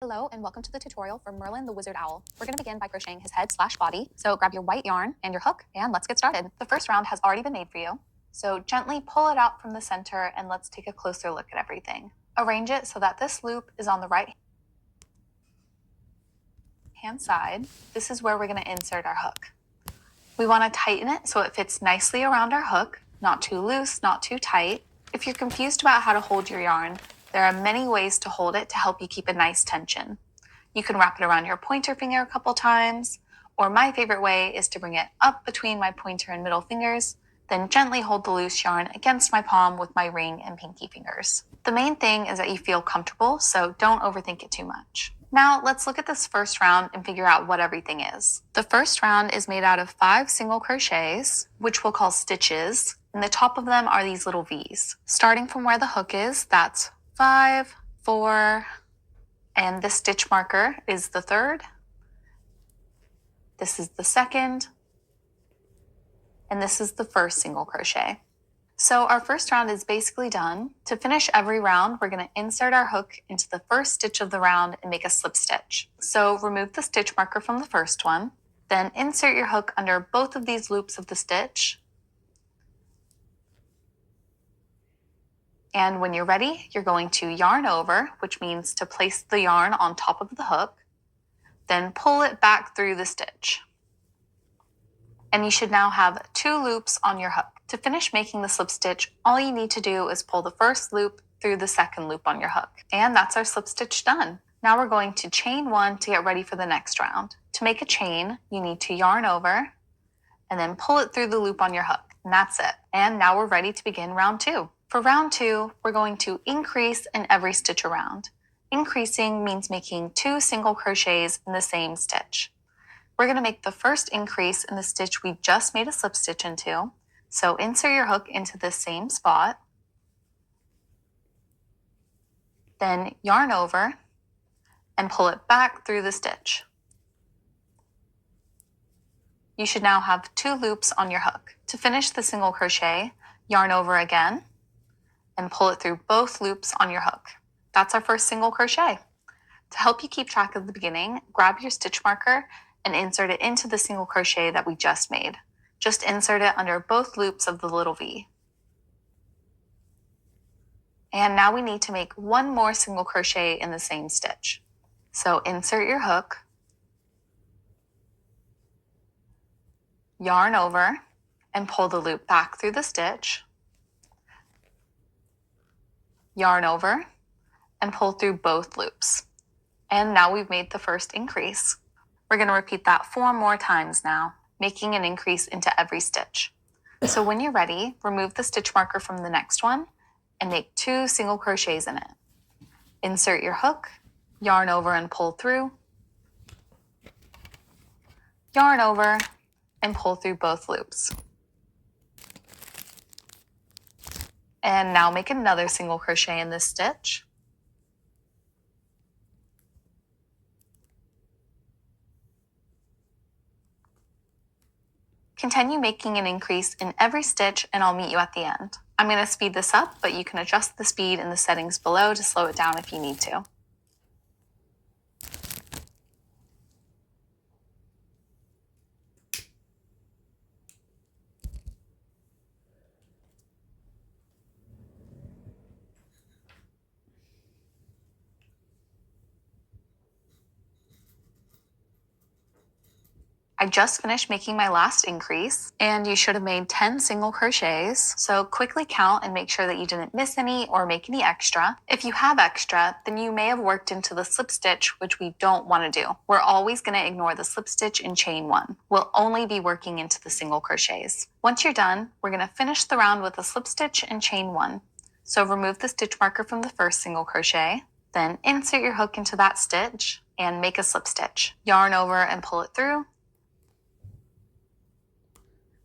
Hello and welcome to the tutorial for Merlin the Wizard Owl. We're going to begin by crocheting his head/body. So grab your white yarn and your hook and let's get started. The first round has already been made for you. So gently pull it out from the center and let's take a closer look at everything. Arrange it so that this loop is on the right hand side. This is where we're going to insert our hook. We want to tighten it so it fits nicely around our hook, not too loose, not too tight. If you're confused about how to hold your yarn, there are many ways to hold it to help you keep a nice tension. You can wrap it around your pointer finger a couple times, or my favorite way is to bring it up between my pointer and middle fingers, then gently hold the loose yarn against my palm with my ring and pinky fingers. The main thing is that you feel comfortable, so don't overthink it too much. Now let's look at this first round and figure out what everything is. The first round is made out of 5 single crochets, which we'll call stitches, and the top of them are these little V's. Starting from where the hook is, that's 5, 4, and this stitch marker is the third. This is the second, and this is the first single crochet. So our first round is basically done. To finish every round, we're going to insert our hook into the first stitch of the round and make a slip stitch. So remove the stitch marker from the first one, then insert your hook under both of these loops of the stitch. And when you're ready, you're going to yarn over, which means to place the yarn on top of the hook, then pull it back through the stitch. And you should now have 2 loops on your hook. To finish making the slip stitch, all you need to do is pull the first loop through the second loop on your hook. And that's our slip stitch done. Now we're going to chain 1 to get ready for the next round. To make a chain, you need to yarn over and then pull it through the loop on your hook. And that's it. And now we're ready to begin round 2. For round 2, we're going to increase in every stitch around. Increasing means making 2 single crochets in the same stitch. We're going to make the first increase in the stitch we just made a slip stitch into. So insert your hook into the same spot. Then yarn over and pull it back through the stitch. You should now have 2 loops on your hook. To finish the single crochet, yarn over again and pull it through both loops on your hook. That's our first single crochet. To help you keep track of the beginning, grab your stitch marker and insert it into the single crochet that we just made. Just insert it under both loops of the little V. And now we need to make 1 more single crochet in the same stitch. So insert your hook, yarn over, and pull the loop back through the stitch. Yarn over, and pull through both loops. And now we've made the first increase. We're going to repeat that 4 more times now, making an increase into every stitch. So when you're ready, remove the stitch marker from the next one and make 2 single crochets in it. Insert your hook, yarn over and pull through, yarn over, and pull through both loops. And now make another single crochet in this stitch. Continue making an increase in every stitch and I'll meet you at the end. I'm going to speed this up, but you can adjust the speed in the settings below to slow it down if you need to. I just finished making my last increase, and you should have made 10 single crochets. So quickly count and make sure that you didn't miss any or make any extra. If you have extra, then you may have worked into the slip stitch, which we don't want to do. We're always going to ignore the slip stitch in chain 1. We'll only be working into the single crochets. Once you're done, we're going to finish the round with a slip stitch in chain 1. So remove the stitch marker from the first single crochet, then insert your hook into that stitch and make a slip stitch. Yarn over and pull it through.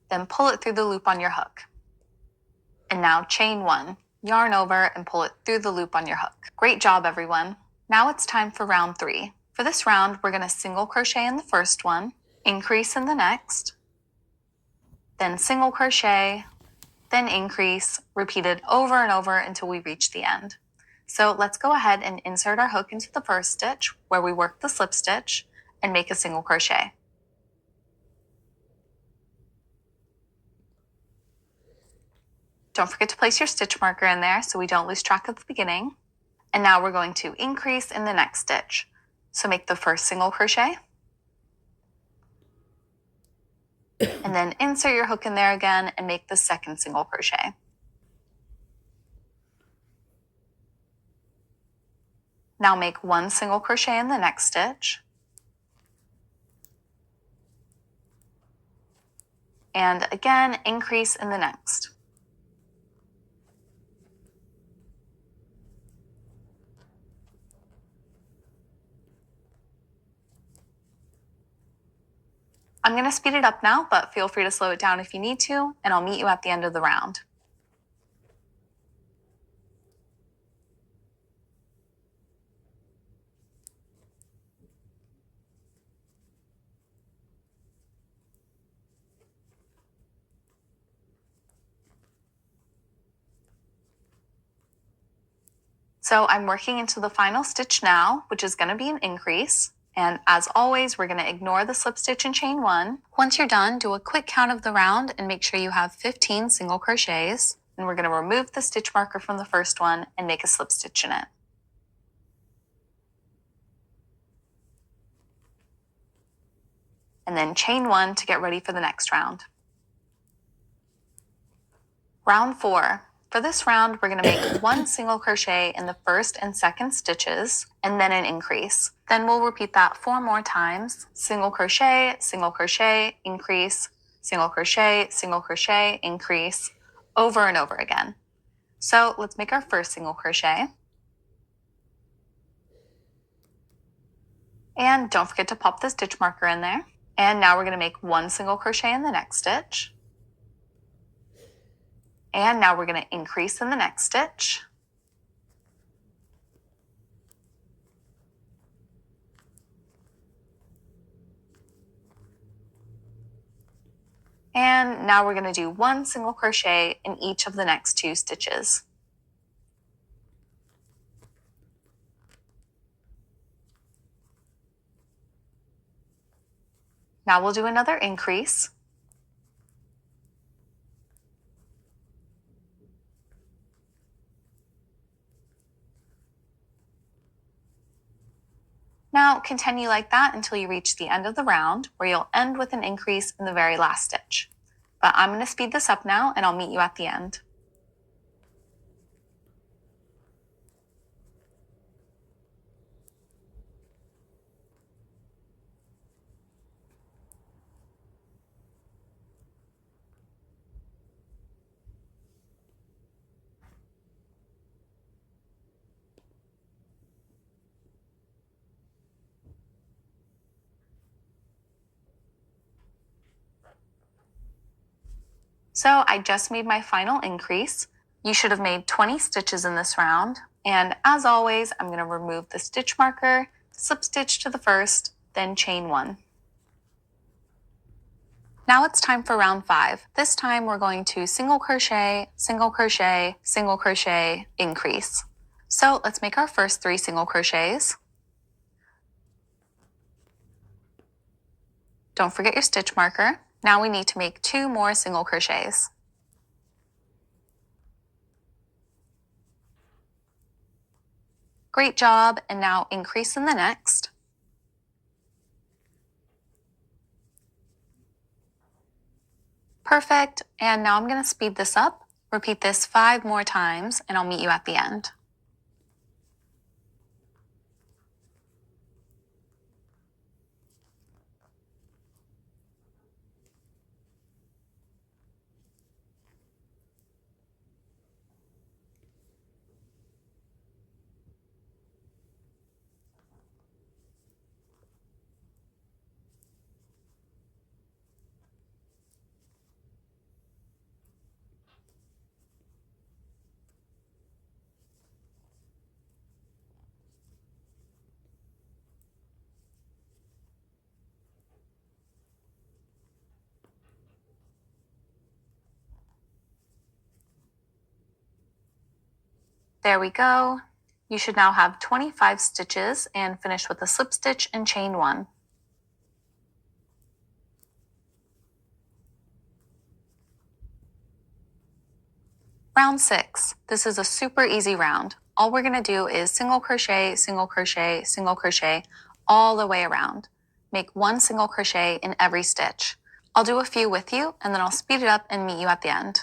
Then pull it through the loop on your hook. And now chain 1, yarn over and pull it through the loop on your hook. Great job, everyone. Now it's time for round 3. For this round, we're going to single crochet in the first one, increase in the next, then single crochet, then increase, repeated over and over until we reach the end. So let's go ahead and insert our hook into the first stitch where we work the slip stitch and make a single crochet. Don't forget to place your stitch marker in there so we don't lose track of the beginning. And now we're going to increase in the next stitch. So make the first single crochet. And then insert your hook in there again and make the second single crochet. Now make one single crochet in the next stitch. And again, increase in the next. I'm going to speed it up now, but feel free to slow it down if you need to, and I'll meet you at the end of the round. So I'm working into the final stitch now, which is going to be an increase. And as always, we're going to ignore the slip stitch and chain one. Once you're done, do a quick count of the round and make sure you have 15 single crochets. And we're going to remove the stitch marker from the first one and make a slip stitch in it. And then chain one to get ready for the next round. Round 4. For this round, we're going to make one single crochet in the first and second stitches, and then an increase. Then we'll repeat that 4 more times. Single crochet, increase, single crochet, increase, over and over again. So let's make our first single crochet. And don't forget to pop the stitch marker in there. And now we're going to make one single crochet in the next stitch. And now we're going to increase in the next stitch. And now we're going to do one single crochet in each of the next 2 stitches. Now we'll do another increase. Now continue like that until you reach the end of the round, where you'll end with an increase in the very last stitch. But I'm going to speed this up now and I'll meet you at the end. So I just made my final increase. You should have made 20 stitches in this round. And as always, I'm going to remove the stitch marker, slip stitch to the first, then chain 1. Now it's time for round 5. This time we're going to single crochet, increase. So let's make our first 3 single crochets. Don't forget your stitch marker. Now we need to make 2 more single crochets. Great job, and now increase in the next. Perfect, and now I'm going to speed this up. Repeat this 5 more times, and I'll meet you at the end. There we go. You should now have 25 stitches and finish with a slip stitch and chain 1. Round 6. This is a super easy round. All we're going to do is single crochet, single crochet, single crochet all the way around. Make 1 single crochet in every stitch. I'll do a few with you and then I'll speed it up and meet you at the end.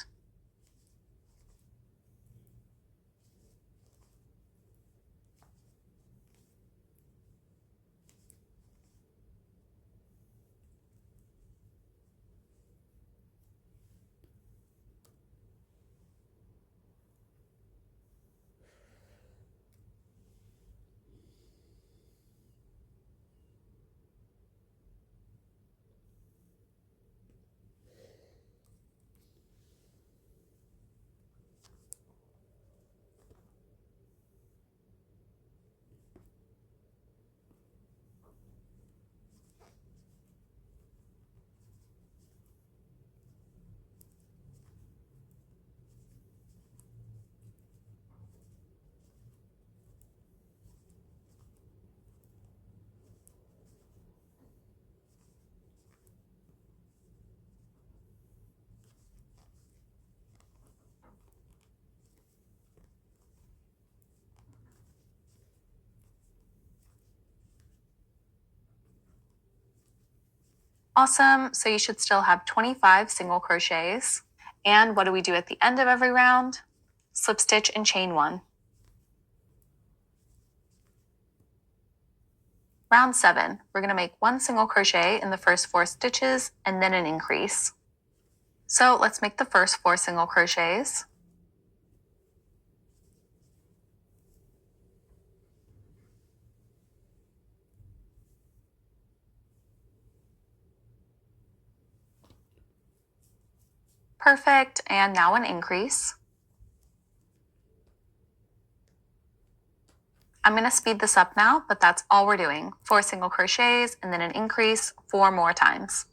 Awesome, so you should still have 25 single crochets. And what do we do at the end of every round? Slip stitch and chain 1. Round 7, we're going to make 1 single crochet in the first 4 stitches and then an increase. So let's make the first 4 single crochets. Perfect, and now an increase. I'm going to speed this up now, but that's all we're doing. 4 single crochets and then an increase 4 more times.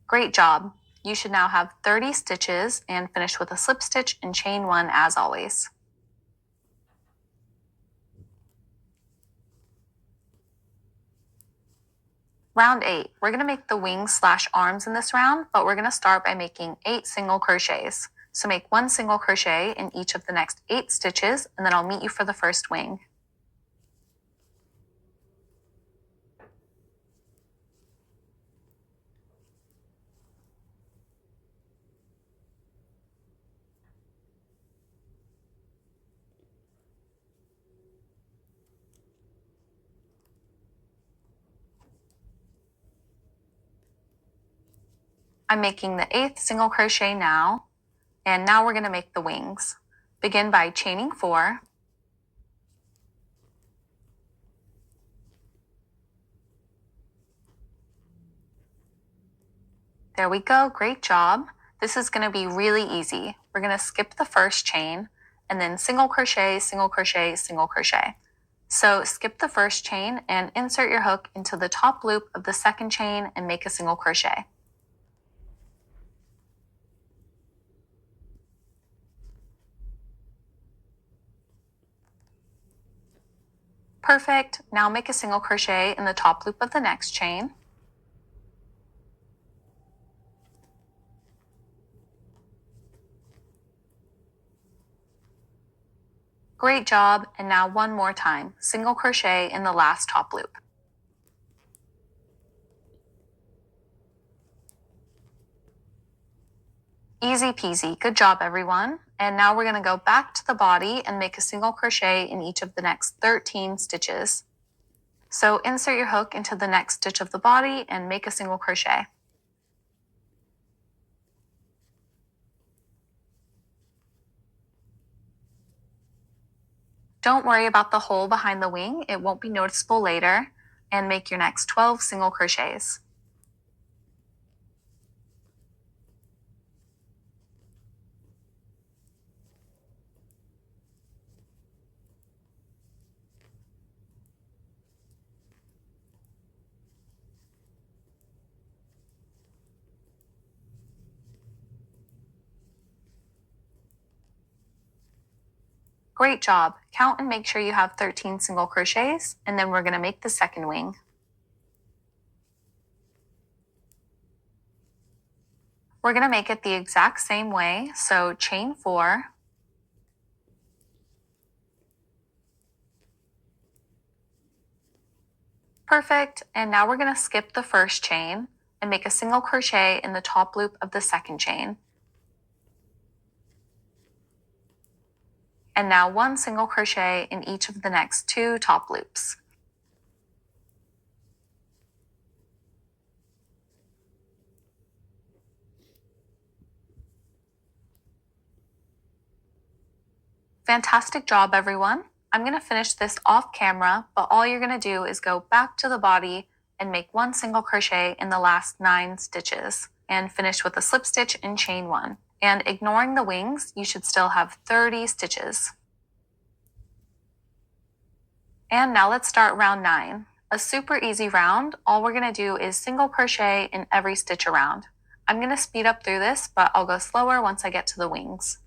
Great job. You should now have 30 stitches and finish with a slip stitch and chain 1 as always. Round 8, we're going to make the wings/arms in this round, but we're going to start by making 8 single crochets. So make 1 single crochet in each of the next 8 stitches, and then I'll meet you for the first wing. I'm making the 8th single crochet now, and now we're going to make the wings. Begin by chaining 4. There we go, great job. This is going to be really easy. We're going to skip the first chain and then single crochet, single crochet, single crochet. So skip the first chain and insert your hook into the top loop of the second chain and make a single crochet. Perfect. Now make a single crochet in the top loop of the next chain. Great job. And now one more time, single crochet in the last top loop. Easy peasy. Good job, everyone. And now we're going to go back to the body and make a single crochet in each of the next 13 stitches. So insert your hook into the next stitch of the body and make a single crochet. Don't worry about the hole behind the wing, it won't be noticeable later, and make your next 12 single crochets. Great job. Count and make sure you have 13 single crochets, and then we're going to make the second wing. We're going to make it the exact same way, so chain 4, perfect, and now we're going to skip the first chain and make a single crochet in the top loop of the second chain. And now one single crochet in each of the next 2 top loops. Fantastic job, everyone. I'm going to finish this off camera, but all you're going to do is go back to the body and make one single crochet in the last 9 stitches and finish with a slip stitch and chain 1. And ignoring the wings, you should still have 30 stitches. And now let's start round 9. A super easy round. All we're going to do is single crochet in every stitch around. I'm going to speed up through this, but I'll go slower once I get to the wings.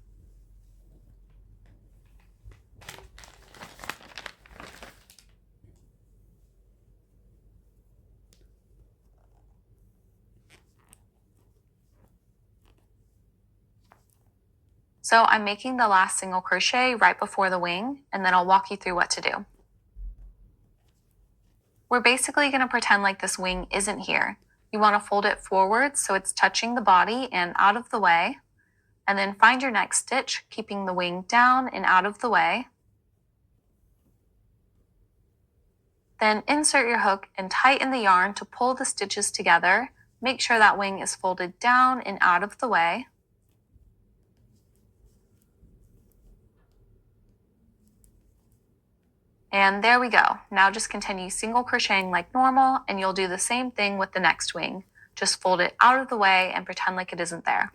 So I'm making the last single crochet right before the wing, and then I'll walk you through what to do. We're basically going to pretend like this wing isn't here. You want to fold it forward so it's touching the body and out of the way, and then find your next stitch, keeping the wing down and out of the way. Then insert your hook and tighten the yarn to pull the stitches together. Make sure that wing is folded down and out of the way. And there we go. Now just continue single crocheting like normal, and you'll do the same thing with the next wing. Just fold it out of the way and pretend like it isn't there.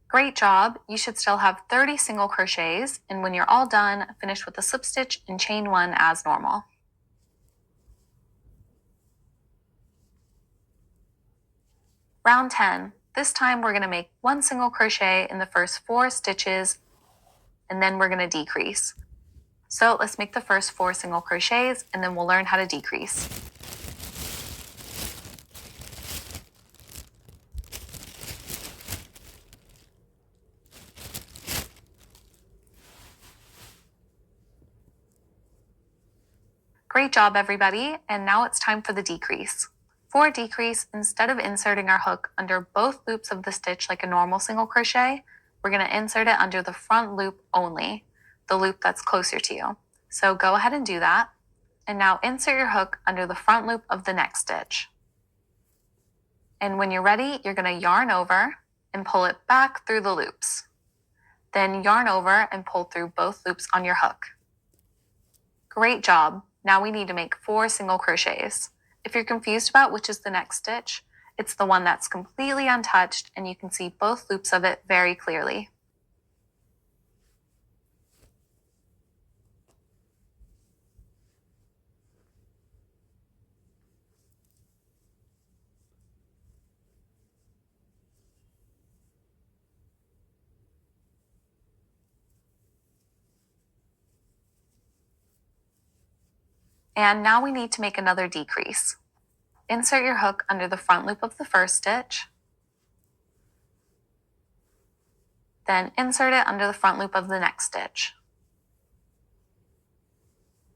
Great job. You should still have 30 single crochets, and when you're all done, finish with a slip stitch and chain 1 as normal. Round 10. This time we're going to make one single crochet in the first 4 stitches, and then we're going to decrease. So let's make the first 4 single crochets, and then we'll learn how to decrease. Great job, everybody. And now it's time for the decrease. For a decrease, instead of inserting our hook under both loops of the stitch like a normal single crochet, we're going to insert it under the front loop only, the loop that's closer to you. So go ahead and do that. And now insert your hook under the front loop of the next stitch. And when you're ready, you're going to yarn over and pull it back through the loops. Then yarn over and pull through both loops on your hook. Great job. Now we need to make 4 single crochets. If you're confused about which is the next stitch, it's the one that's completely untouched and you can see both loops of it very clearly. And now we need to make another decrease. Insert your hook under the front loop of the first stitch. Then insert it under the front loop of the next stitch.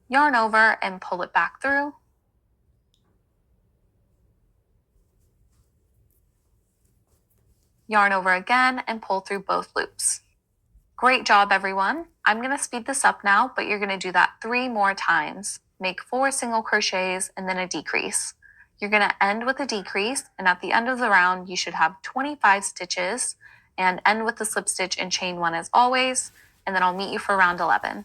Yarn over and pull it back through. Yarn over again and pull through both loops. Great job, everyone. I'm going to speed this up now, but you're going to do that 3 more times. Make 4 single crochets and then a decrease. You're going to end with a decrease, and at the end of the round, you should have 25 stitches and end with the slip stitch and chain 1 as always, and then I'll meet you for round 11.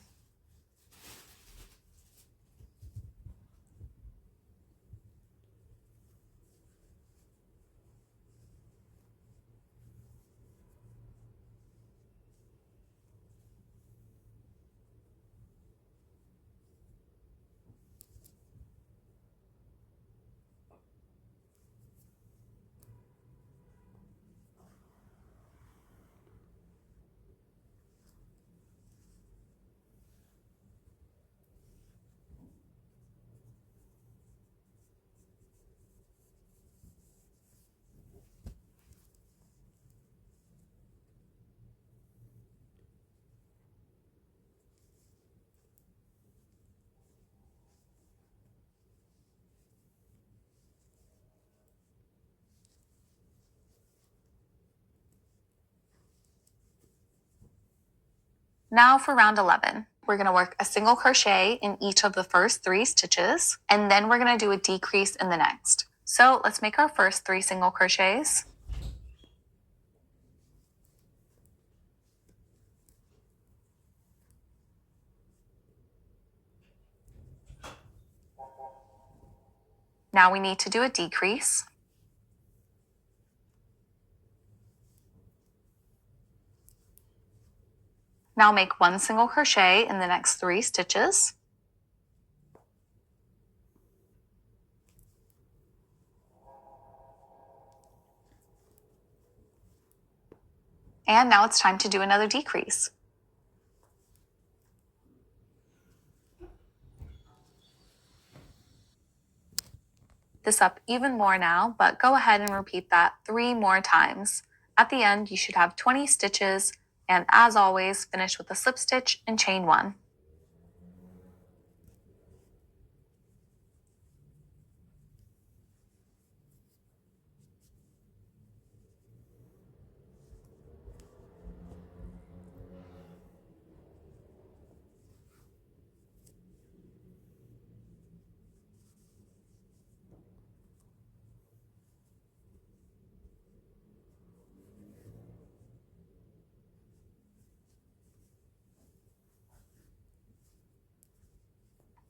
Now for round 11, we're going to work a single crochet in each of the first 3 stitches, and then we're going to do a decrease in the next. So let's make our first 3 single crochets. Now we need to do a decrease. Now make 1 single crochet in the next 3 stitches. And now it's time to do another decrease. This up even more now, but go ahead and repeat that 3 more times. At the end, you should have 20 stitches, and as always, finish with a slip stitch and chain 1.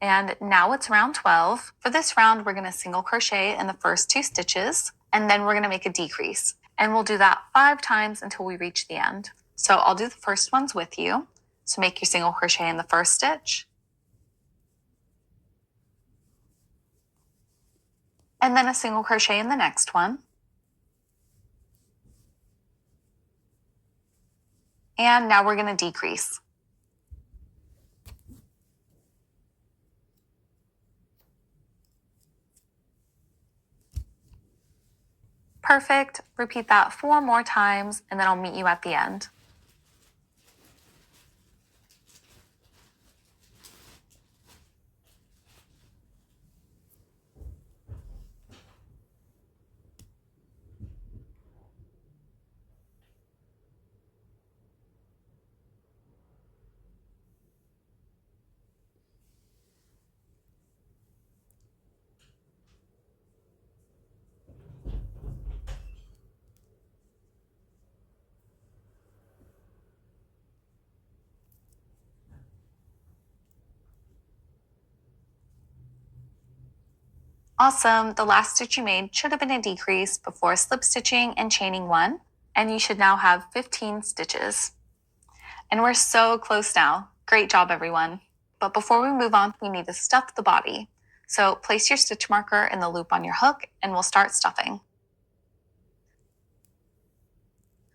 And now it's round 12. For this round, we're going to single crochet in the first 2 stitches, and then we're going to make a decrease. And we'll do that 5 times until we reach the end. So I'll do the first ones with you. So make your single crochet in the first stitch, and then a single crochet in the next one. And now we're going to decrease. Perfect. Repeat that 4 more times, and then I'll meet you at the end. Awesome, the last stitch you made should have been a decrease before slip stitching and chaining 1, and you should now have 15 stitches. And we're so close now. Great job, everyone. But before we move on, we need to stuff the body. So place your stitch marker in the loop on your hook and we'll start stuffing.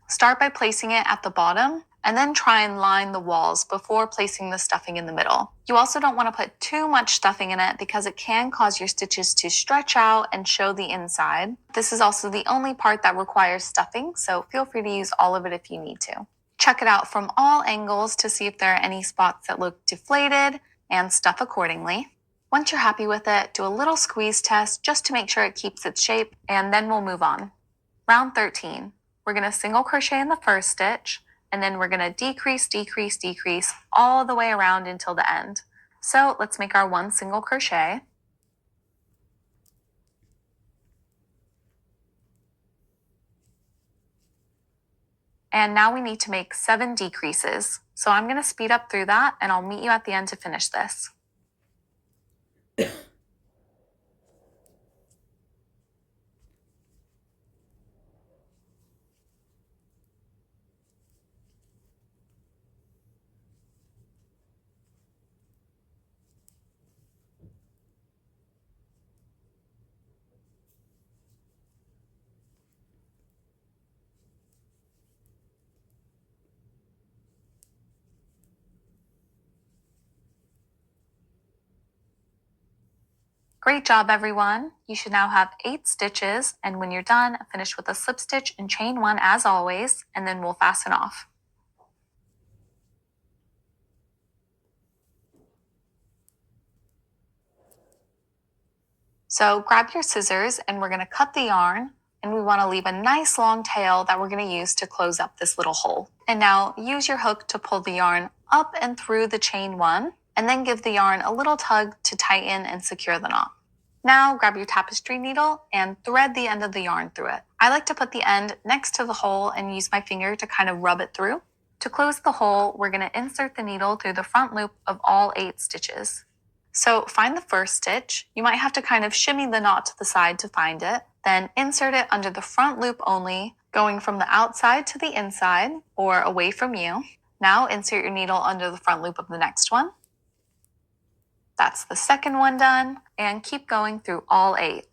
Start by placing it at the bottom and then try and line the walls before placing the stuffing in the middle. You also don't want to put too much stuffing in it because it can cause your stitches to stretch out and show the inside. This is also the only part that requires stuffing, so feel free to use all of it if you need to. Check it out from all angles to see if there are any spots that look deflated and stuff accordingly. Once you're happy with it, do a little squeeze test just to make sure it keeps its shape, and then we'll move on. Round 13. We're going to single crochet in the first stitch, and then we're going to decrease, decrease, decrease all the way around until the end. So let's make our 1 single crochet. And now we need to make 7 decreases. So I'm going to speed up through that and I'll meet you at the end to finish this. Great job, everyone. You should now have 8 stitches, and when you're done, finish with a slip stitch and chain 1 as always, and then we'll fasten off. So grab your scissors and we're going to cut the yarn, and we want to leave a nice long tail that we're going to use to close up this little hole. And now use your hook to pull the yarn up and through the chain 1, and then give the yarn a little tug to tighten and secure the knot. Now grab your tapestry needle and thread the end of the yarn through it. I like to put the end next to the hole and use my finger to kind of rub it through. To close the hole, we're going to insert the needle through the front loop of all 8 stitches. So find the first stitch. You might have to kind of shimmy the knot to the side to find it. Then insert it under the front loop only, going from the outside to the inside or away from you. Now insert your needle under the front loop of the next one. That's the second one done, and keep going through all 8.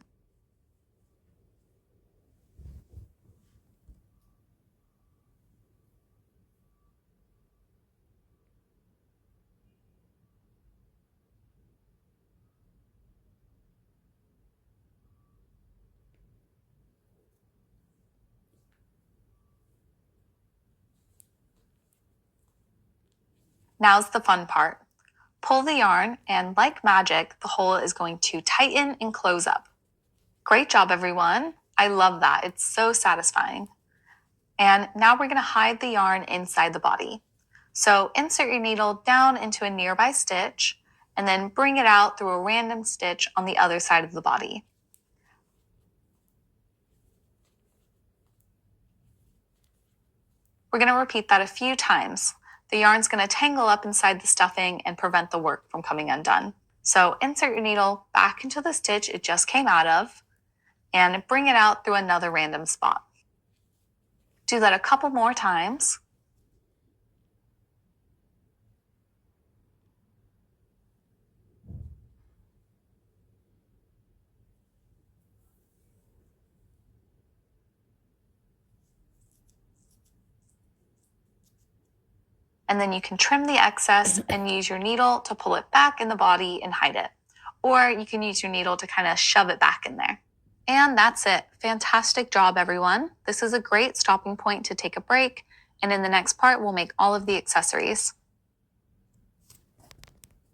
Now's the fun part. Pull the yarn, and like magic, the hole is going to tighten and close up. Great job, everyone. I love that. It's so satisfying. And now we're going to hide the yarn inside the body. So insert your needle down into a nearby stitch, and then bring it out through a random stitch on the other side of the body. We're going to repeat that a few times. The yarn's going to tangle up inside the stuffing and prevent the work from coming undone. So insert your needle back into the stitch it just came out of and bring it out through another random spot. Do that a couple more times. And then you can trim the excess and use your needle to pull it back in the body and hide it. Or you can use your needle to kind of shove it back in there. And that's it. Fantastic job, everyone. This is a great stopping point to take a break. And in the next part, we'll make all of the accessories.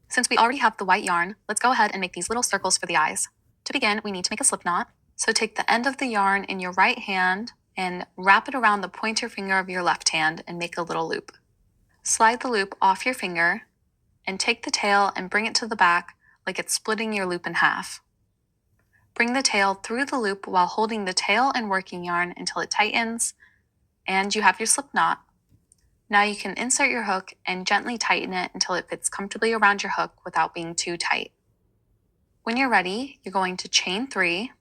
Since we already have the white yarn, let's go ahead and make these little circles for the eyes. To begin, we need to make a slip knot. So take the end of the yarn in your right hand and wrap it around the pointer finger of your left hand and make a little loop. Slide the loop off your finger and take the tail and bring it to the back like it's splitting your loop in half. Bring the tail through the loop while holding the tail and working yarn until it tightens and you have your slip knot. Now you can insert your hook and gently tighten it until it fits comfortably around your hook without being too tight. When you're ready, you're going to chain 3.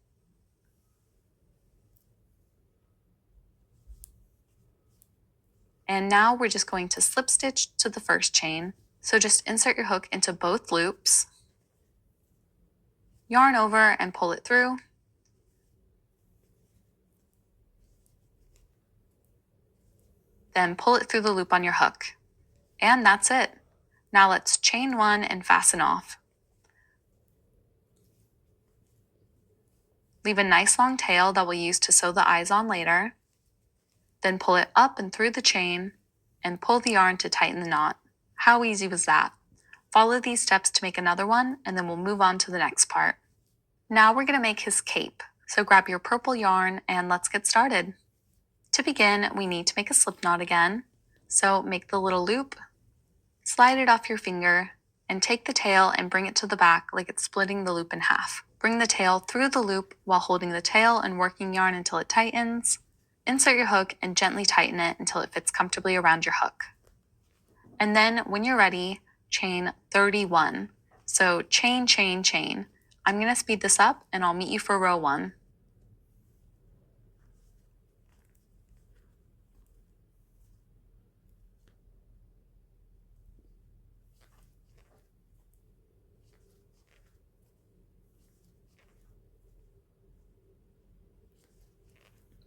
And now we're just going to slip stitch to the first chain. So just insert your hook into both loops, yarn over and pull it through. Then pull it through the loop on your hook. And that's it. Now let's chain 1 and fasten off. Leave a nice long tail that we'll use to sew the eyes on later. Then pull it up and through the chain and pull the yarn to tighten the knot. How easy was that? Follow these steps to make another one, and then we'll move on to the next part. Now we're going to make his cape. So grab your purple yarn and let's get started. To begin, we need to make a slip knot again. So make the little loop, slide it off your finger, and take the tail and bring it to the back like it's splitting the loop in half. Bring the tail through the loop while holding the tail and working yarn until it tightens. Insert your hook and gently tighten it until it fits comfortably around your hook. And then when you're ready, chain 31. So chain, chain, chain. I'm going to speed this up and I'll meet you for row 1.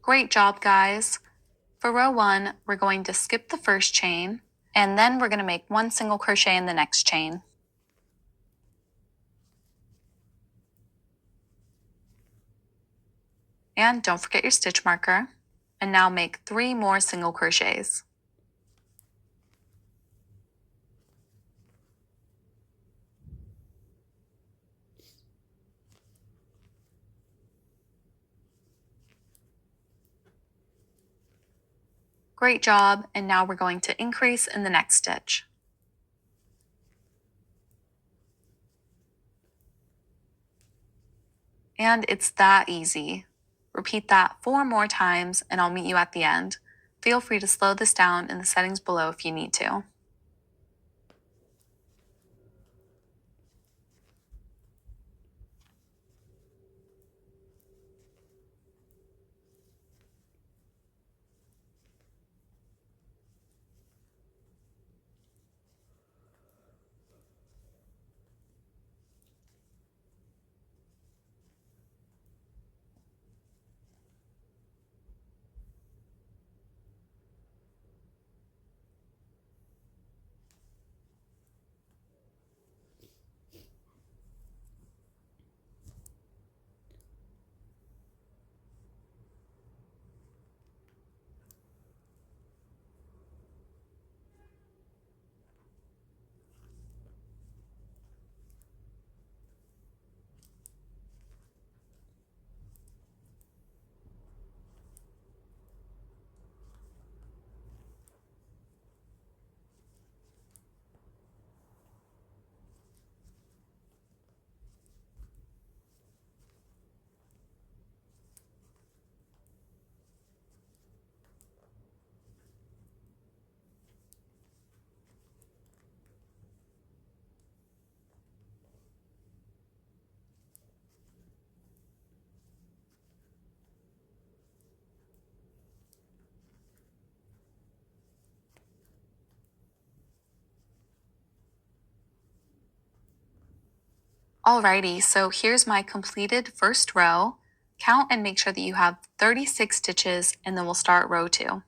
Great job, guys. For row 1, we're going to skip the first chain, and then we're going to make 1 single crochet in the next chain. And don't forget your stitch marker. And now make 3 more single crochets. Great job, and now we're going to increase in the next stitch. And it's that easy. Repeat that 4 more times and I'll meet you at the end. Feel free to slow this down in the settings below if you need to. Alrighty, so here's my completed first row. Count and make sure that you have 36 stitches, and then we'll start row 2.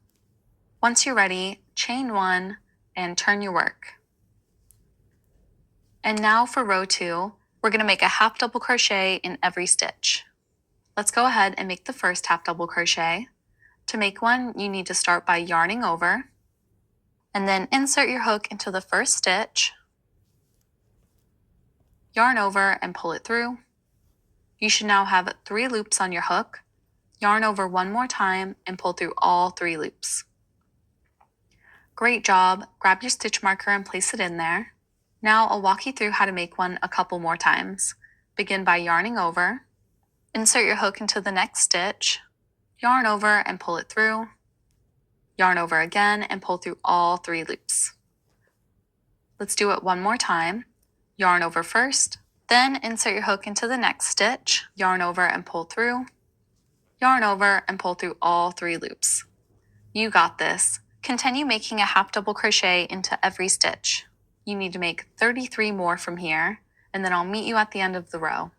Once you're ready, chain 1 and turn your work. And now for row 2, we're going to make a half double crochet in every stitch. Let's go ahead and make the first half double crochet. To make one, you need to start by yarning over, and then insert your hook into the first stitch, yarn over and pull it through. You should now have 3 loops on your hook. Yarn over 1 more time and pull through all 3 loops. Great job. Grab your stitch marker and place it in there. Now I'll walk you through how to make one a couple more times. Begin by yarning over. Insert your hook into the next stitch. Yarn over and pull it through. Yarn over again and pull through all 3 loops. Let's do it one more time. Yarn over first, Then insert your hook into the next stitch, yarn over and pull through, yarn over and pull through all 3 loops. You got this. Continue making a half double crochet into every stitch. You need to make 33 more from here, and then I'll meet you at the end of the row.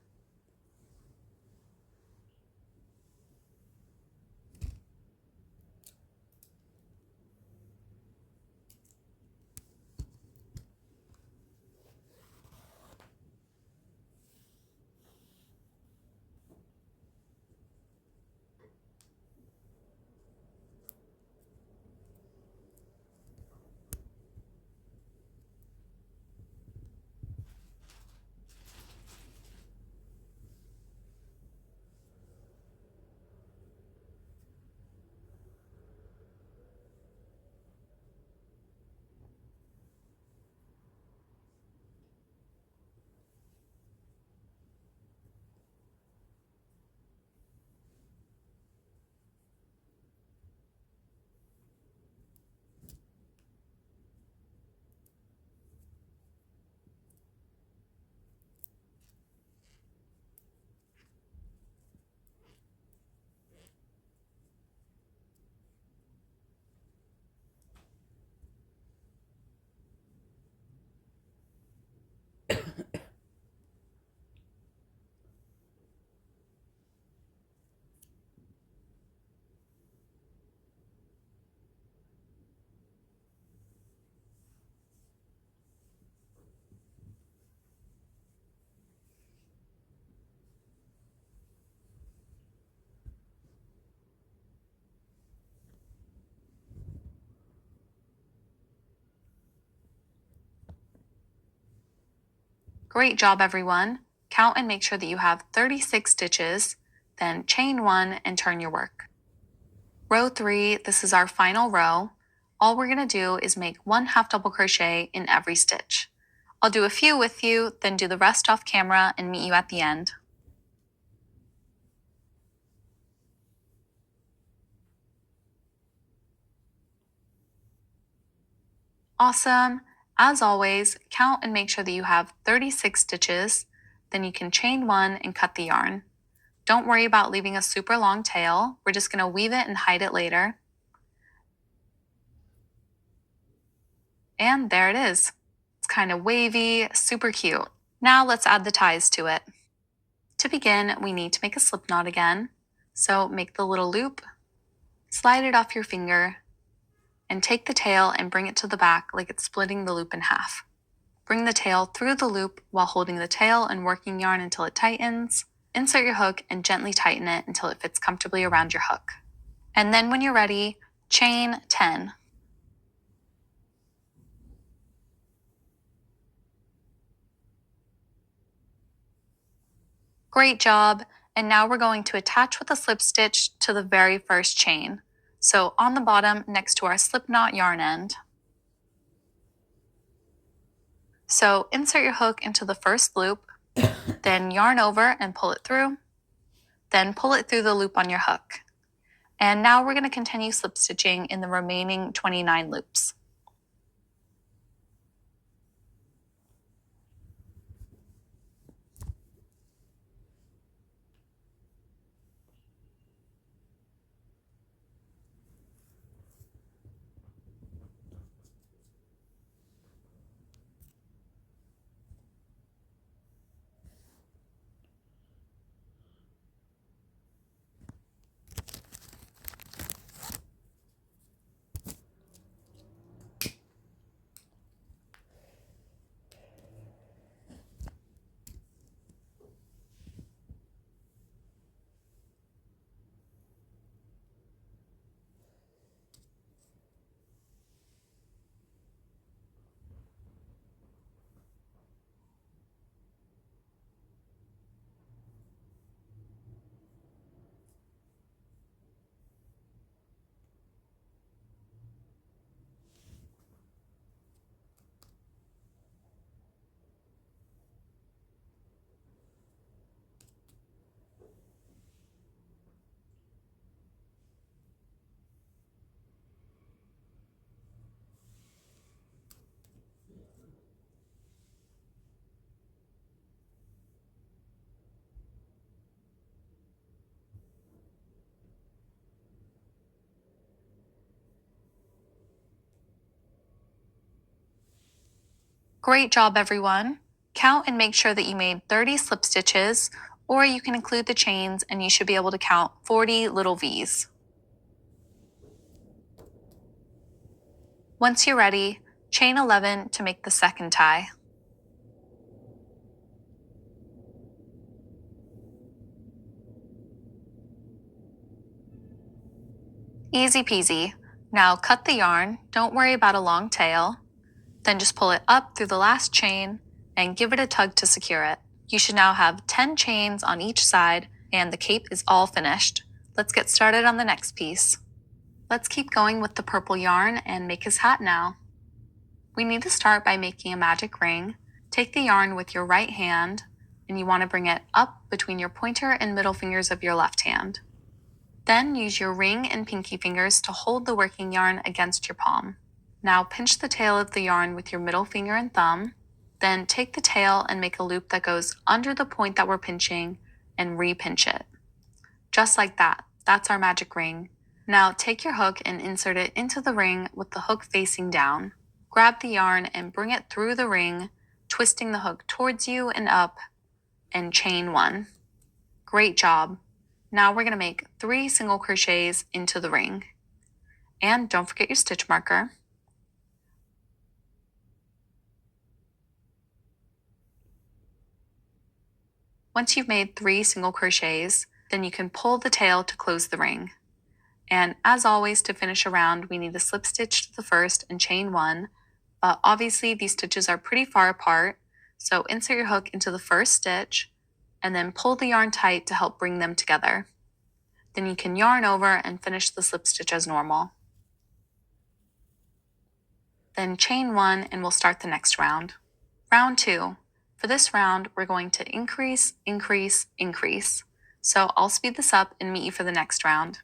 Great job, everyone. Count and make sure that you have 36 stitches, then chain 1 and turn your work. Row 3, this is our final row. All we're going to do is make 1 half double crochet in every stitch. I'll do a few with you, then do the rest off camera and meet you at the end. Awesome. As always, count and make sure that you have 36 stitches, then you can chain 1 and cut the yarn. Don't worry about leaving a super long tail. We're just going to weave it and hide it later. And there it is. It's kind of wavy, super cute. Now let's add the ties to it. To begin, we need to make a slip knot again. So make the little loop, slide it off your finger, and take the tail and bring it to the back like it's splitting the loop in half. Bring the tail through the loop while holding the tail and working yarn until it tightens. Insert your hook and gently tighten it until it fits comfortably around your hook. And then when you're ready, chain 10. Great job. And now we're going to attach with a slip stitch to the very first chain. So on the bottom next to our slip knot yarn end. So insert your hook into the first loop, then yarn over and pull it through, then pull it through the loop on your hook. And now we're going to continue slip stitching in the remaining 29 loops. Great job, everyone. Count and make sure that you made 30 slip stitches, or you can include the chains and you should be able to count 40 little V's. Once you're ready, chain 11 to make the second tie. Easy peasy. Now cut the yarn, don't worry about a long tail. Then just pull it up through the last chain and give it a tug to secure it. You should now have 10 chains on each side and the cape is all finished. Let's get started on the next piece. Let's keep going with the purple yarn and make his hat now. We need to start by making a magic ring. Take the yarn with your right hand and you want to bring it up between your pointer and middle fingers of your left hand. Then use your ring and pinky fingers to hold the working yarn against your palm. Now pinch the tail of the yarn with your middle finger and thumb. Then take the tail and make a loop that goes under the point that we're pinching and re-pinch it. Just like that. That's our magic ring. Now take your hook and insert it into the ring with the hook facing down. Grab the yarn and bring it through the ring, twisting the hook towards you and up, and chain 1. Great job. Now we're going to make 3 single crochets into the ring. And don't forget your stitch marker. Once you've made 3 single crochets, then you can pull the tail to close the ring. And as always, to finish a round, we need to slip stitch to the first and chain 1. But obviously these stitches are pretty far apart, so insert your hook into the first stitch and then pull the yarn tight to help bring them together. Then you can yarn over and finish the slip stitch as normal. Then chain 1 and we'll start the next round. Round 2. For this round, we're going to increase, increase, increase. So I'll speed this up and meet you for the next round.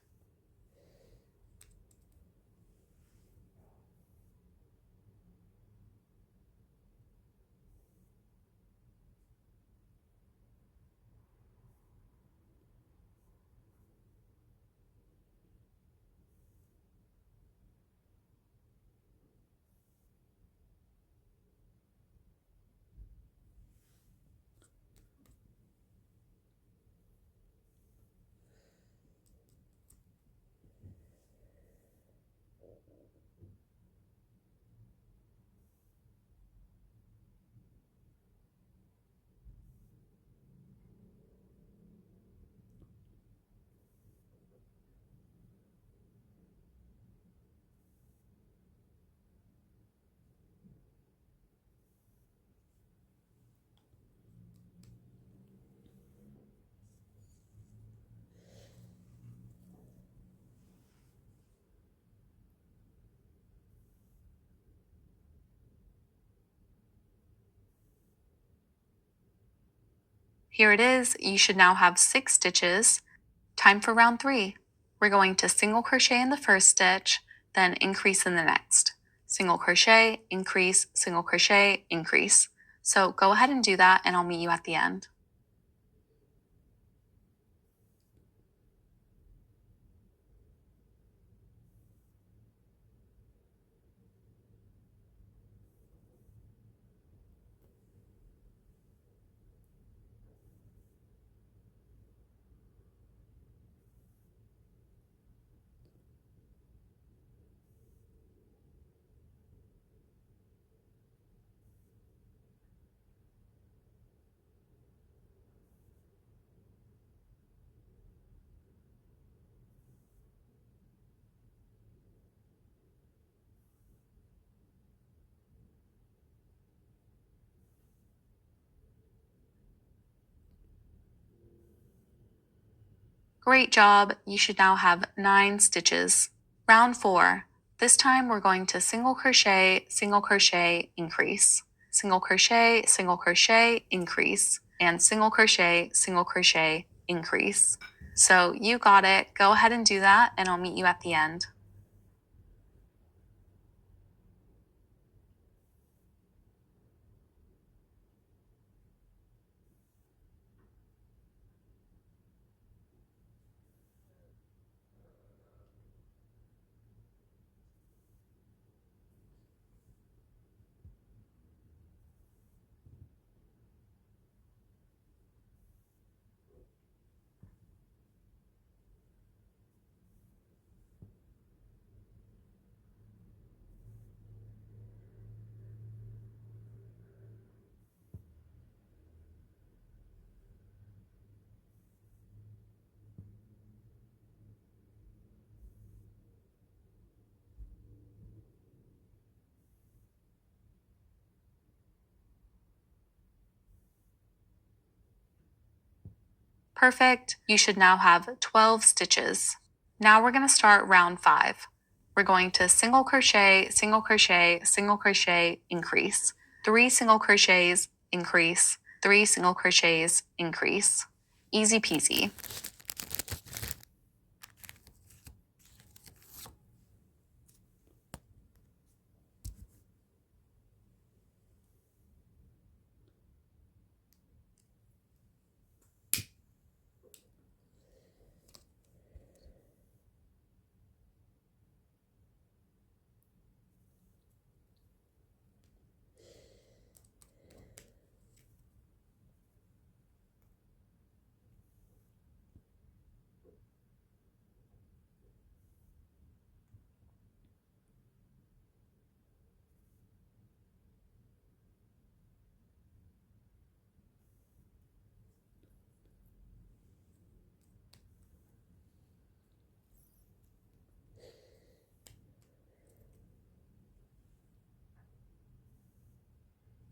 Here it is. You should now have 6 stitches. Time for round 3. We're going to single crochet in the first stitch, then increase in the next. Single crochet, increase, single crochet, increase. So go ahead and do that and I'll meet you at the end. Great job. You should now have 9 stitches. Round 4. This time we're going to single crochet, increase. Single crochet, increase. And single crochet, increase. So you got it. Go ahead and do that and I'll meet you at the end. Perfect. You should now have 12 stitches. Now we're going to start round 5. We're going to single crochet, single crochet, single crochet, increase. 3 single crochets, increase. 3 single crochets, increase. Easy peasy.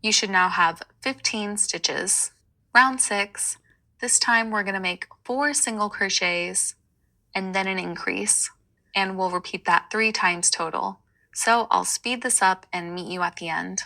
You should now have 15 stitches. Round 6. This time we're going to make 4 single crochets and then an increase, and we'll repeat that 3 times total. So I'll speed this up and meet you at the end.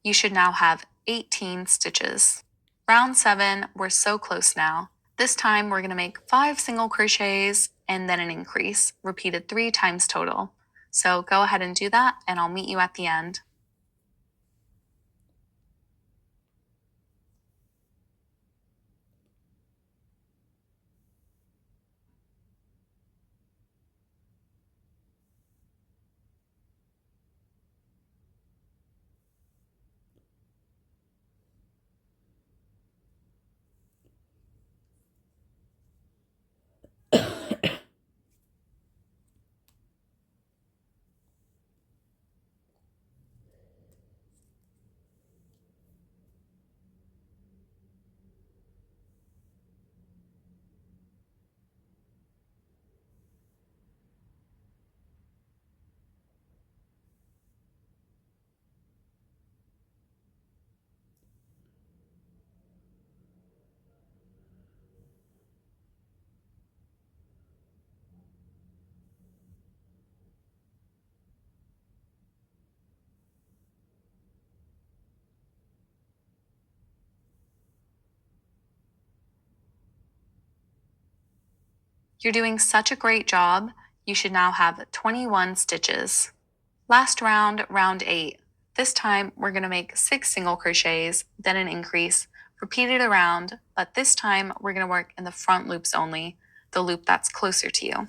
You should now have 18 stitches. Round 7, we're so close now. This time we're going to make 5 single crochets and then an increase, repeated 3 times total. So go ahead and do that, and I'll meet you at the end. You're doing such a great job. You should now have 21 stitches. Last round, round 8. This time we're going to make 6 single crochets, then an increase, repeat it around, but this time we're going to work in the front loops only, the loop that's closer to you.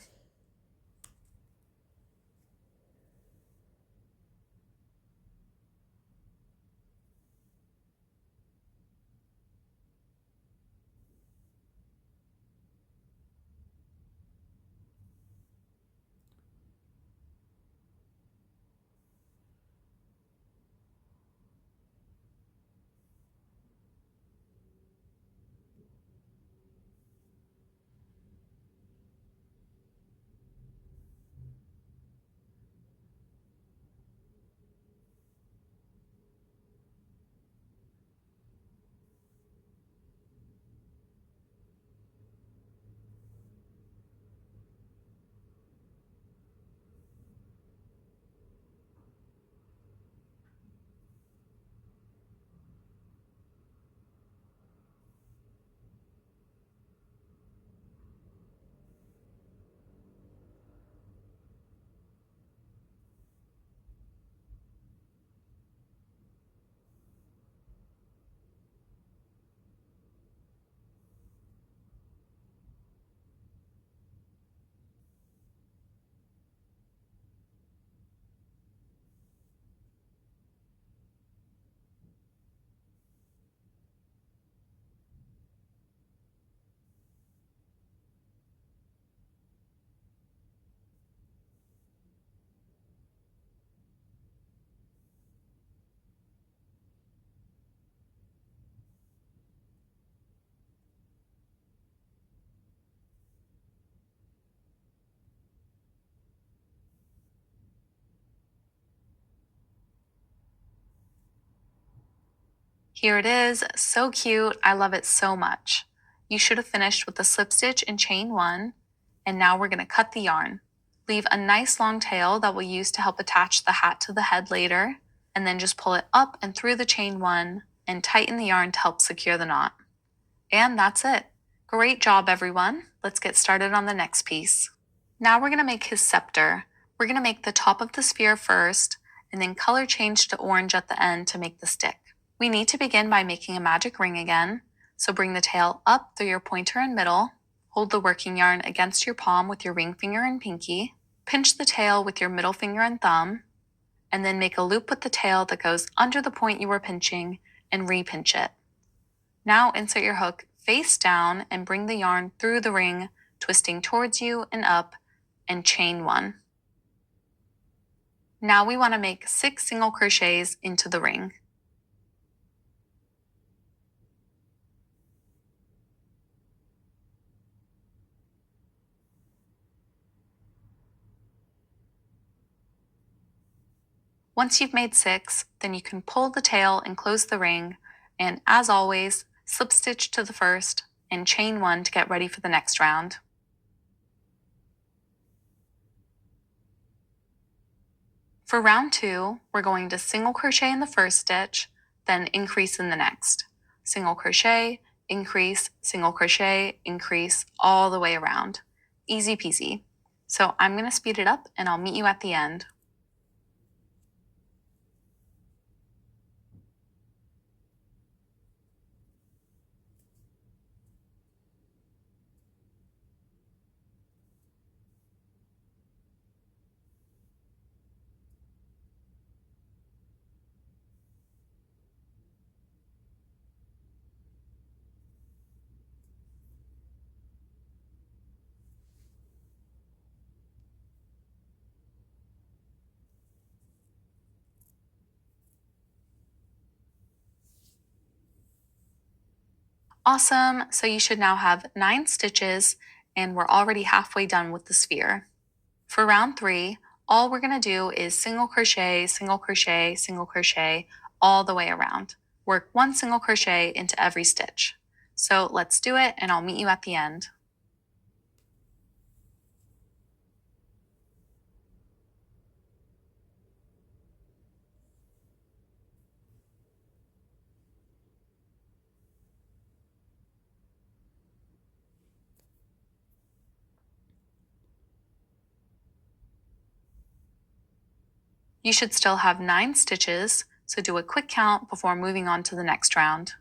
Here it is, so cute, I love it so much. You should have finished with the slip stitch in chain 1, and now we're going to cut the yarn. Leave a nice long tail that we'll use to help attach the hat to the head later, and then just pull it up and through the chain 1 and tighten the yarn to help secure the knot. And that's it. Great job, everyone. Let's get started on the next piece. Now we're going to make his scepter. We're going to make the top of the sphere first, and then color change to orange at the end to make the stick. We need to begin by making a magic ring again, so bring the tail up through your pointer and middle, hold the working yarn against your palm with your ring finger and pinky, pinch the tail with your middle finger and thumb, and then make a loop with the tail that goes under the point you were pinching and re-pinch it. Now insert your hook face down and bring the yarn through the ring, twisting towards you and up, and chain 1. Now we want to make 6 single crochets into the ring. Once you've made 6, then you can pull the tail and close the ring, and as always, slip stitch to the first and chain 1 to get ready for the next round. For round 2, we're going to single crochet in the first stitch, then increase in the next. Single crochet, increase, single crochet, increase, all the way around. Easy peasy. So I'm going to speed it up and I'll meet you at the end. Awesome, so you should now have 9 stitches and we're already halfway done with the sphere. For round 3, all we're going to do is single crochet, single crochet, single crochet all the way around. Work 1 single crochet into every stitch. So let's do it and I'll meet you at the end. You should still have 9 stitches, so do a quick count before moving on to the next round.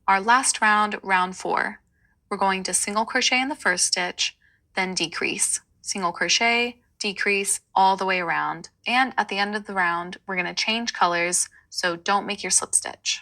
Our last round, round 4. We're going to single crochet in the first stitch, then decrease. Single crochet, decrease all the way around. And at the end of the round, we're going to change colors, so don't make your slip stitch.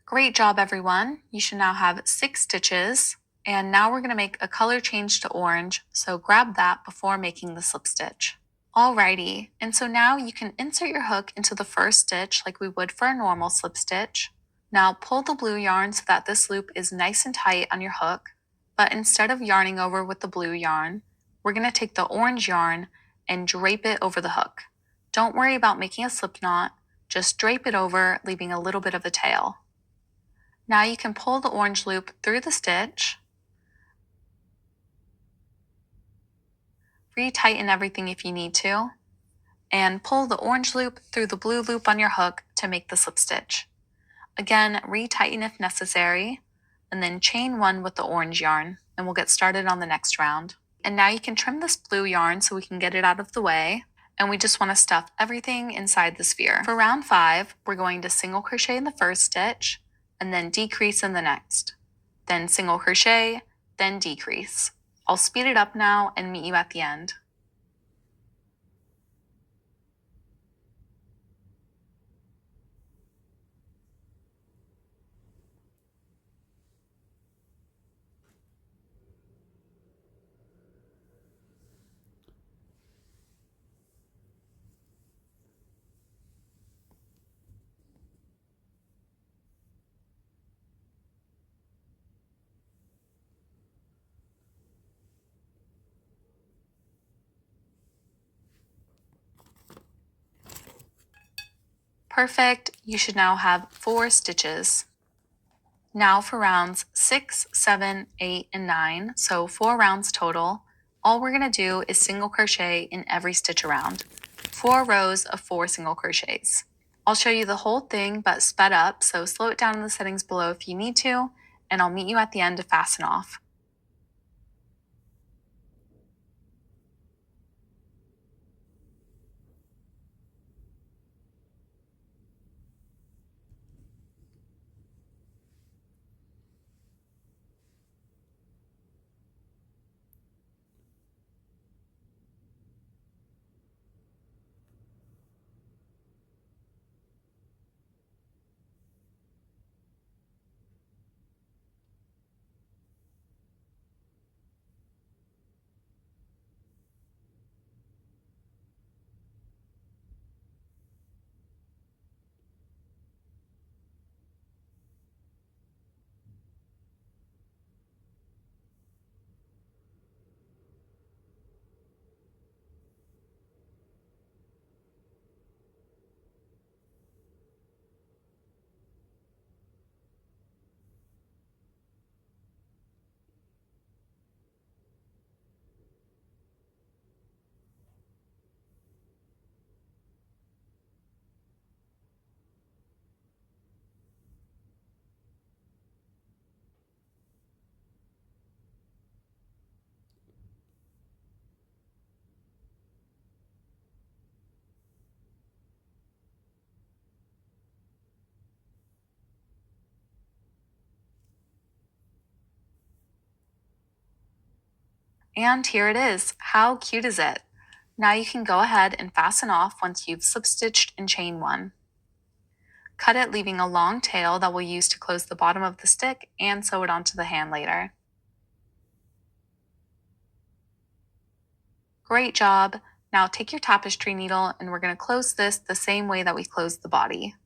Great job, everyone. You should now have 6 stitches. And now we're going to make a color change to orange, so grab that before making the slip stitch. Alrighty, and so now you can insert your hook into the first stitch like we would for a normal slip stitch. Now pull the blue yarn so that this loop is nice and tight on your hook, but instead of yarning over with the blue yarn, we're going to take the orange yarn and drape it over the hook. Don't worry about making a slip knot, just drape it over, leaving a little bit of a tail. Now you can pull the orange loop through the stitch, retighten everything if you need to, and pull the orange loop through the blue loop on your hook to make the slip stitch. Again, retighten if necessary, and then chain 1 with the orange yarn, and we'll get started on the next round. And now you can trim this blue yarn so we can get it out of the way, and we just want to stuff everything inside the sphere. For round 5, we're going to single crochet in the first stitch, and then decrease in the next. Then single crochet, then decrease. I'll speed it up now and meet you at the end. Perfect, you should now have 4 stitches. Now for rounds 6, 7, 8, and 9, so 4 rounds total, all we're going to do is single crochet in every stitch around. 4 rows of 4 single crochets. I'll show you the whole thing but sped up, so slow it down in the settings below if you need to, and I'll meet you at the end to fasten off. And here it is. How cute is it? Now you can go ahead and fasten off once you've slip stitched and chain one. Cut it, leaving a long tail that we'll use to close the bottom of the stick and sew it onto the hand later. Great job! Now take your tapestry needle and we're going to close this the same way that we closed the body.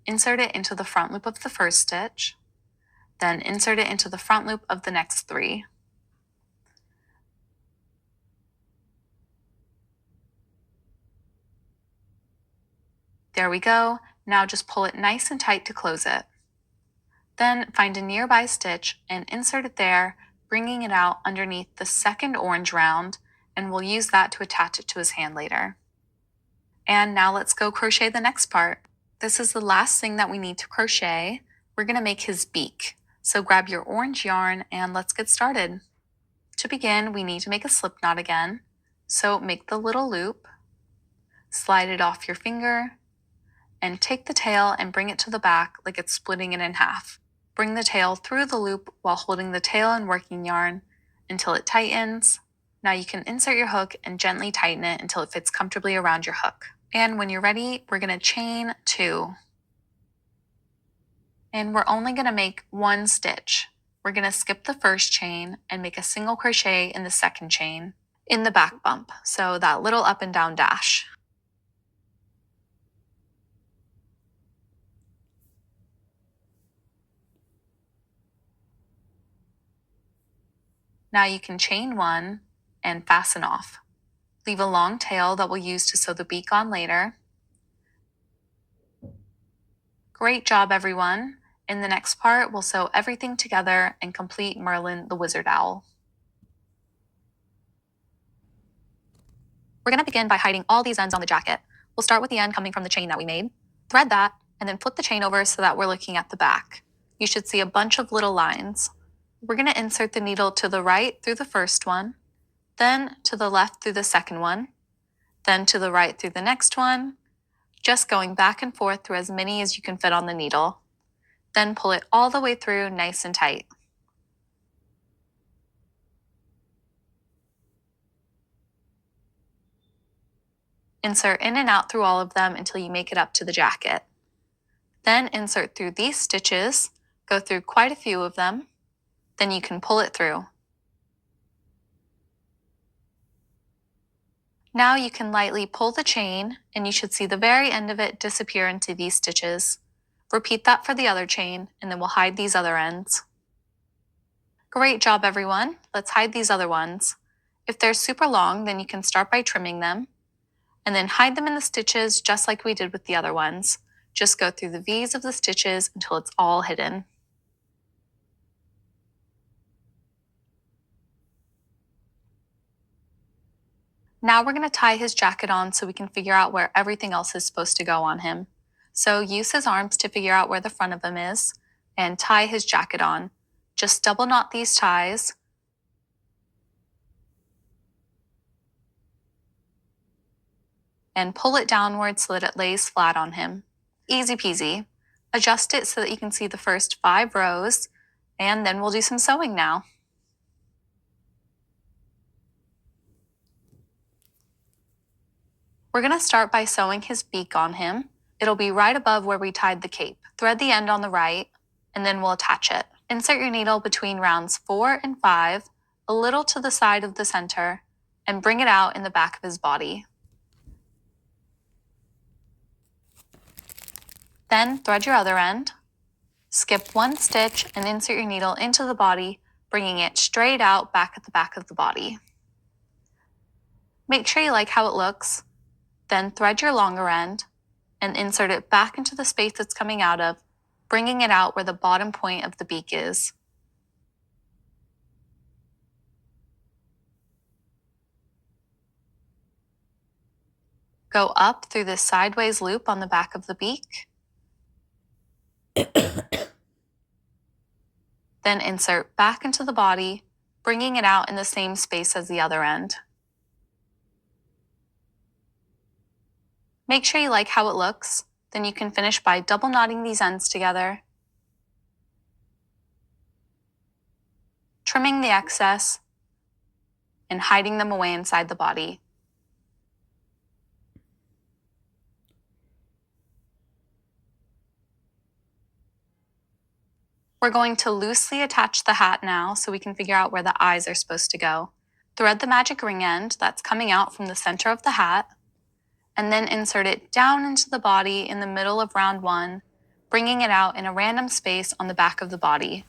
Insert it into the front loop of the first stitch, then insert it into the front loop of the next 3. There we go. Now just pull it nice and tight to close it. Then find a nearby stitch and insert it there, bringing it out underneath the second orange round, and we'll use that to attach it to his hand later. And now let's go crochet the next part. This is the last thing that we need to crochet. We're going to make his beak. So grab your orange yarn and let's get started. To begin, we need to make a slip knot again. So make the little loop, slide it off your finger, and take the tail and bring it to the back like it's splitting it in half. Bring the tail through the loop while holding the tail and working yarn until it tightens. Now you can insert your hook and gently tighten it until it fits comfortably around your hook. And when you're ready, we're going to chain 2. And we're only going to make 1 stitch. We're going to skip the first chain and make a single crochet in the second chain in the back bump, so that little up and down dash. Now you can chain 1 and fasten off. Leave a long tail that we'll use to sew the beak on later. Great job, everyone. In the next part, we'll sew everything together and complete Merlin the Wizard Owl. We're going to begin by hiding all these ends on the jacket. We'll start with the end coming from the chain that we made. Thread that, and then flip the chain over so that we're looking at the back. You should see a bunch of little lines. We're going to insert the needle to the right through the first one, then to the left through the second one, then to the right through the next one, just going back and forth through as many as you can fit on the needle. Then pull it all the way through nice and tight. Insert in and out through all of them until you make it up to the jacket. Then insert through these stitches, go through quite a few of them, then you can pull it through. Now you can lightly pull the chain and you should see the very end of it disappear into these stitches. Repeat that for the other chain and then we'll hide these other ends. Great job, everyone. Let's hide these other ones. If they're super long, then you can start by trimming them and then hide them in the stitches just like we did with the other ones. Just go through the V's of the stitches until it's all hidden. Now we're going to tie his jacket on so we can figure out where everything else is supposed to go on him. So use his arms to figure out where the front of him is and tie his jacket on. Just double knot these ties. And pull it downward so that it lays flat on him. Easy peasy. Adjust it so that you can see the first 5 rows, and then we'll do some sewing now. We're going to start by sewing his beak on him. It'll be right above where we tied the cape. Thread the end on the right, and then we'll attach it. Insert your needle between rounds 4 and 5, a little to the side of the center, and bring it out in the back of his body. Then thread your other end, skip 1 stitch, and insert your needle into the body, bringing it straight out back at the back of the body. Make sure you like how it looks. Then thread your longer end and insert it back into the space it's coming out of, bringing it out where the bottom point of the beak is. Go up through this sideways loop on the back of the beak. Then insert back into the body, bringing it out in the same space as the other end. Make sure you like how it looks, then you can finish by double knotting these ends together, trimming the excess, and hiding them away inside the body. We're going to loosely attach the hat now so we can figure out where the eyes are supposed to go. Thread the magic ring end that's coming out from the center of the hat, and then insert it down into the body in the middle of round 1, bringing it out in a random space on the back of the body.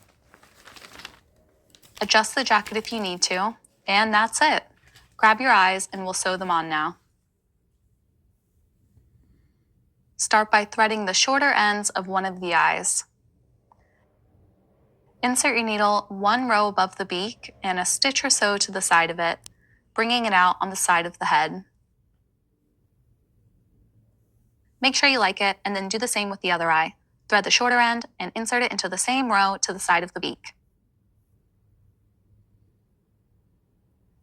Adjust the jacket if you need to, and that's it. Grab your eyes and we'll sew them on now. Start by threading the shorter ends of one of the eyes. Insert your needle 1 row above the beak and a stitch or so to the side of it, bringing it out on the side of the head. Make sure you like it, and then do the same with the other eye. Thread the shorter end and insert it into the same row to the side of the beak.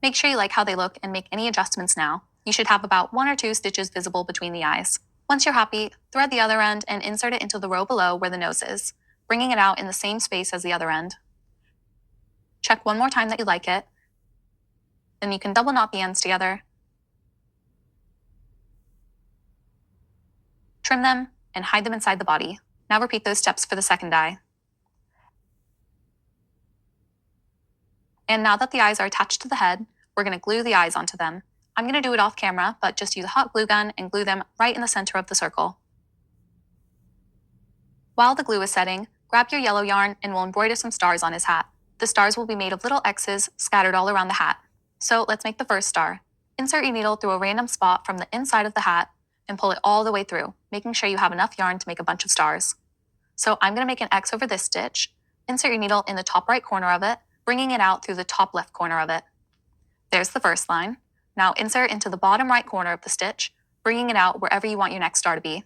Make sure you like how they look and make any adjustments now. You should have about 1 or 2 stitches visible between the eyes. Once you're happy, thread the other end and insert it into the row below where the nose is, bringing it out in the same space as the other end. Check one more time that you like it. Then you can double knot the ends together, trim them, and hide them inside the body. Now repeat those steps for the second eye. And now that the eyes are attached to the head, we're going to glue the eyes onto them. I'm going to do it off camera, but just use a hot glue gun and glue them right in the center of the circle. While the glue is setting, grab your yellow yarn and we'll embroider some stars on his hat. The stars will be made of little X's scattered all around the hat. So let's make the first star. Insert your needle through a random spot from the inside of the hat and pull it all the way through, making sure you have enough yarn to make a bunch of stars. So I'm going to make an X over this stitch. Insert your needle in the top right corner of it, bringing it out through the top left corner of it. There's the first line. Now insert into the bottom right corner of the stitch, bringing it out wherever you want your next star to be.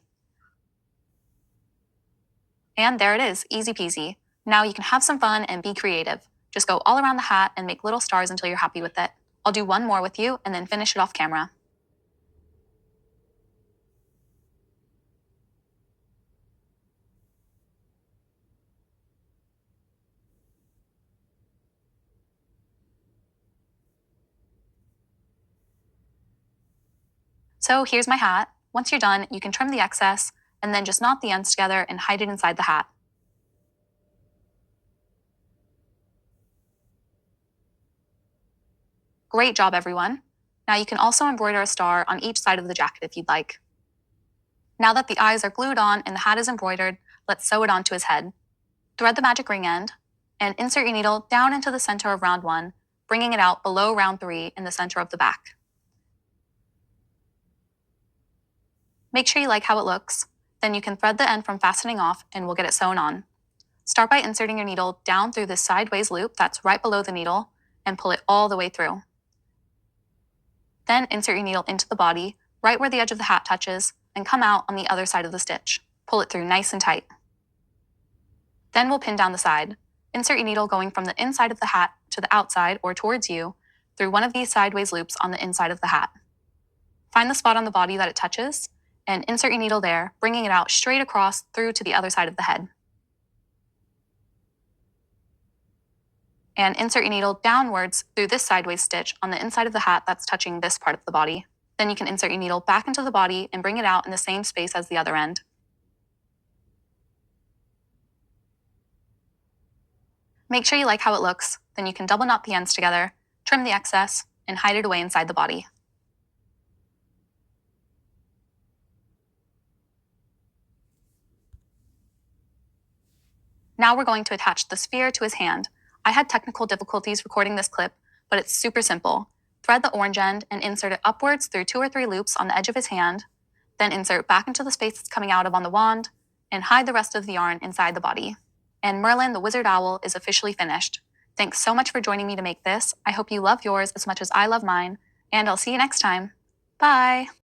And there it is, easy peasy. Now you can have some fun and be creative. Just go all around the hat and make little stars until you're happy with it. I'll do one more with you and then finish it off camera. So here's my hat. Once you're done, you can trim the excess and then just knot the ends together and hide it inside the hat. Great job, everyone. Now you can also embroider a star on each side of the jacket if you'd like. Now that the eyes are glued on and the hat is embroidered, let's sew it onto his head. Thread the magic ring end and insert your needle down into the center of round 1, bringing it out below round 3 in the center of the back. Make sure you like how it looks, Then you can thread the end from fastening off and we'll get it sewn on. Start by inserting your needle down through this sideways loop that's right below the needle and pull it all the way through. Then insert your needle into the body, right where the edge of the hat touches, and come out on the other side of the stitch. Pull it through nice and tight. Then we'll pin down the side. Insert your needle going from the inside of the hat to the outside or towards you through one of these sideways loops on the inside of the hat. Find the spot on the body that it touches and insert your needle there, bringing it out straight across through to the other side of the head. And insert your needle downwards through this sideways stitch on the inside of the hat that's touching this part of the body. Then you can insert your needle back into the body and bring it out in the same space as the other end. Make sure you like how it looks, then you can double knot the ends together, trim the excess, and hide it away inside the body. Now we're going to attach the sphere to his hand. I had technical difficulties recording this clip, but it's super simple. Thread the orange end and insert it upwards through 2 or 3 loops on the edge of his hand, then insert back into the space it's coming out of on the wand, and hide the rest of the yarn inside the body. And Merlin the Wizard Owl is officially finished. Thanks so much for joining me to make this. I hope you love yours as much as I love mine, and I'll see you next time. Bye!